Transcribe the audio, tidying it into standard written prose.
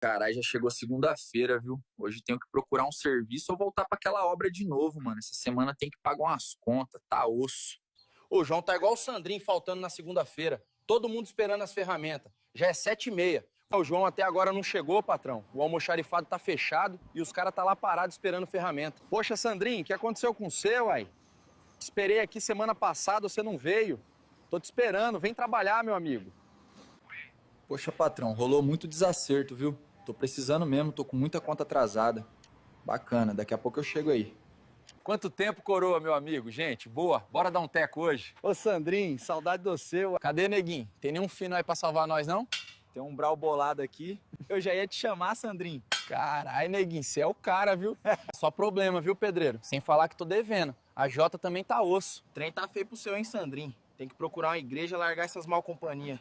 Caralho, já chegou segunda-feira, viu? Hoje tenho que procurar um serviço ou voltar pra aquela obra de novo, mano. Essa semana tem que pagar umas contas, tá osso. O João tá igual o Sandrinho faltando na segunda-feira. Todo mundo esperando as ferramentas. Já é 7h30. O João até agora não chegou, patrão. O almoxarifado tá fechado e os caras tá lá parados esperando ferramenta. Poxa, Sandrinho, o que aconteceu com o seu, uai? Esperei aqui semana passada, você não veio. Tô te esperando, vem trabalhar, meu amigo. Poxa, patrão, rolou muito desacerto, viu? Tô precisando mesmo, tô com muita conta atrasada. Bacana, daqui a pouco eu chego aí. Quanto tempo, coroa, meu amigo? Gente, boa. Bora dar um teco hoje. Ô, Sandrinho, saudade do seu. Cadê, neguinho? Tem nenhum fino aí pra salvar nós, não? Tem um brau bolado aqui. Eu já ia te chamar, Sandrinho. Carai, neguinho, você é o cara, viu? Só problema, viu, pedreiro? Sem falar que tô devendo. A Jota também tá osso. O trem tá feio pro seu, hein, Sandrinho? Tem que procurar uma igreja e largar essas mal companhia.